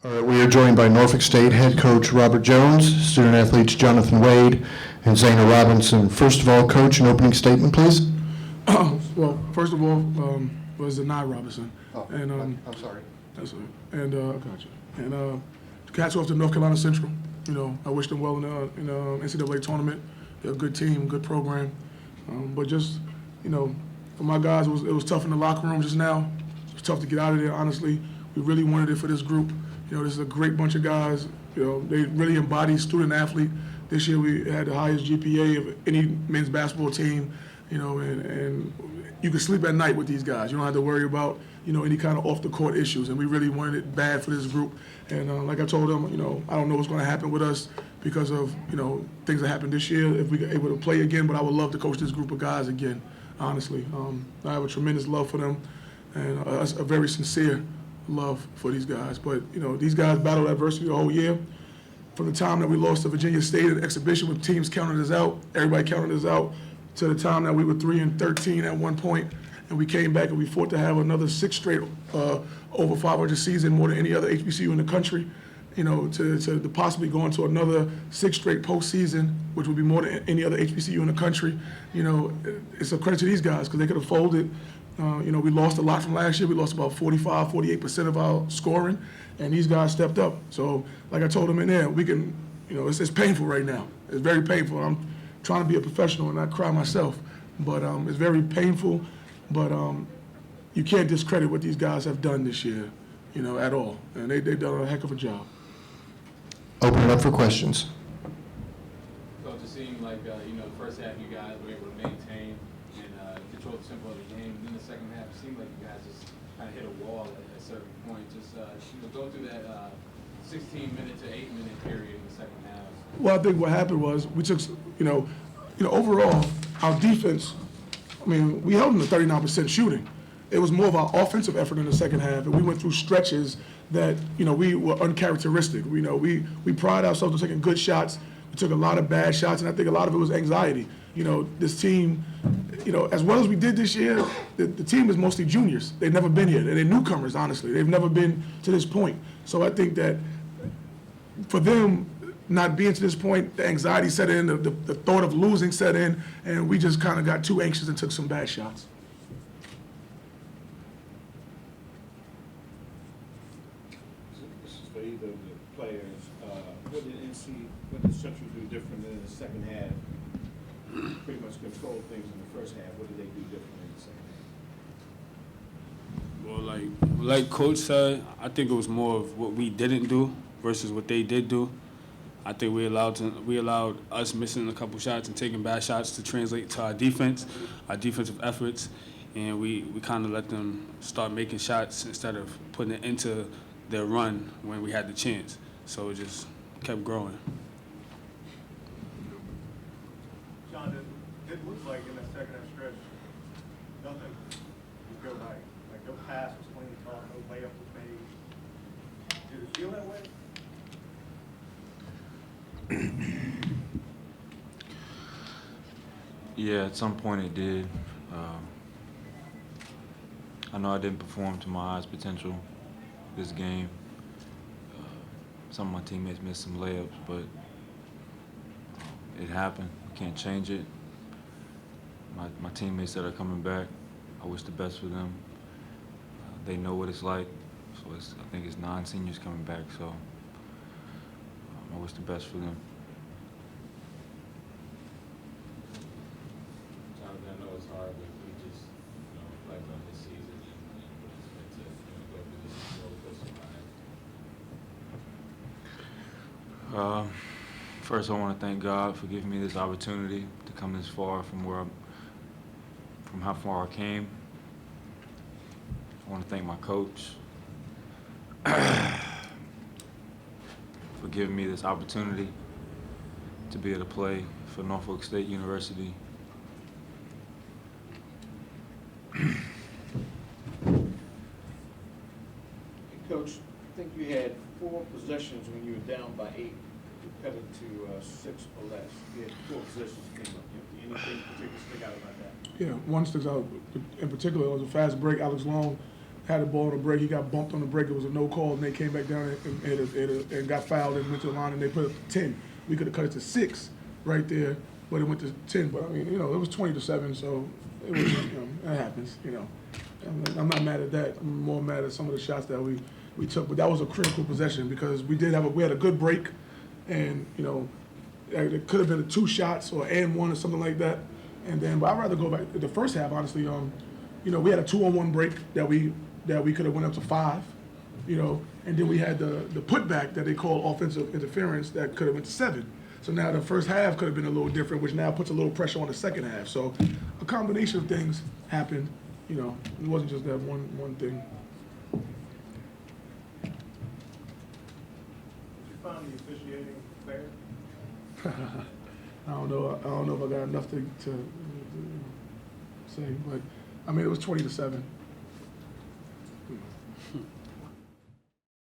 All right, we are joined by Norfolk State head coach Robert Jones, student athletes Jonathan Wade and Zayna Robinson. First of all, coach, an opening statement, please. Well, first of all, was Zanai Robinson. Oh, And I'm sorry. that's it. And gotcha. And hats off to North Carolina Central. You know, I wish them well in the NCAA tournament. They're a good team, good program. But just, you know, for my guys, it was tough in the locker room just now. It was tough to get out of there. Honestly, we really wanted it for this group. You know, this is a great bunch of guys. You know, they really embody student athlete. This year we had the highest GPA of any men's basketball team. You know, and you can sleep at night with these guys. You don't have to worry about, you know, any kind of off the court issues. And we really wanted it bad for this group. And like I told them, you know, I don't know what's going to happen with us because of, you know, things that happened this year. If we get able to play again, but I would love to coach this group of guys again. Honestly, I have a tremendous love for them, and a very sincere love for these guys. But you know, these guys battled adversity the whole year. From the time that we lost to Virginia State at the exhibition with teams counting us out, everybody counted us out, to the time that we were 3-13 at one point, and we came back and we fought to have another 6 straight over 500 season, more than any other HBCU in the country. You know, to possibly go into another 6 straight postseason, which would be more than any other HBCU in the country. You know, it's a credit to these guys because they could have folded. You know, we lost a lot from last year. We lost about 45, 48% of our scoring, and these guys stepped up. So, like I told them in there, we can, you know, it's painful right now. It's very painful. I'm trying to be a professional and not cry myself, but it's very painful. But you can't discredit what these guys have done this year, you know, at all. And they've done a heck of a job. Open it up for questions. So it just seemed like, you know, the first half you guys were able to maintain and control the tempo of the game. Then the second half, it seemed like you guys just kind of hit a wall at a certain point. Just you know, go through that 16-minute to 8-minute period in the second half. Well, I think what happened was we took, you know, overall, our defense, I mean, we held them to 39% shooting. It was more of our offensive effort in the second half, and we went through stretches that, you know, we were uncharacteristic. You know, we pride ourselves on taking good shots. We took a lot of bad shots, and I think a lot of it was anxiety. You know, this team, you know, as well as we did this year, the team is mostly juniors. They've never been here. They're newcomers, honestly. They've never been to this point. So I think that for them, not being to this point, the anxiety set in, the thought of losing set in, and we just kind of got too anxious and took some bad shots. This is for either of the players. What did Central do different in the second half? Pretty much control things in the first half. What did they do different in the second half? Well, like Coach said, I think it was more of what we didn't do versus what they did do. I think we allowed us missing a couple shots and taking bad shots to translate to our defensive efforts, and we kind of let them start making shots instead of putting it into their run when we had the chance. So it just kept growing. John, it looks like in that second half stretch, nothing was go right. Like no pass was clean caught, no layup was made. Did it feel that way? Yeah, at some point it did. I know I didn't perform to my highest potential this game. Some of my teammates missed some layups, but it happened. You can't change it. My teammates that are coming back, I wish the best for them. They know what it's like. So I think it's 9 seniors coming back, so I wish the best for them. Jonathan, I know it's hard, but we just, you know, reflect on this season and what it's meant to, you know, go through this roller coaster ride. First, I want to thank God for giving me this opportunity to come this far from how far I came. I want to thank my coach for giving me this opportunity to be able to play for Norfolk State University. Coach, I think you had 4 possessions when you were down by 8. You cut it to 6 or less. You had 4 possessions came up. Anything particular stick out about that? Yeah, one sticks out in particular. It was a fast break. Alex Long had the ball on the break. He got bumped on the break. It was a no call, and they came back down and got fouled and went to the line, and they put it up to 10. We could have cut it to 6 right there, but it went to 10. But I mean, it was 20-7, so it was, that happens. I'm not mad at that. I'm more mad at some of the shots that we took. But that was a critical possession because we had a good break, and it could have been 2 shots or and 1 or something like that. And then, but I'd rather go back to the first half, honestly. We had a 2-on-1 break that we could have went up to 5, and then we had the putback that they call offensive interference that could have went to 7. So now the first half could have been a little different, which now puts a little pressure on the second half. So a combination of things happened. It wasn't just that one thing. Did you find the officiating fair? I don't know if I got enough to say, but I mean it was 20-7.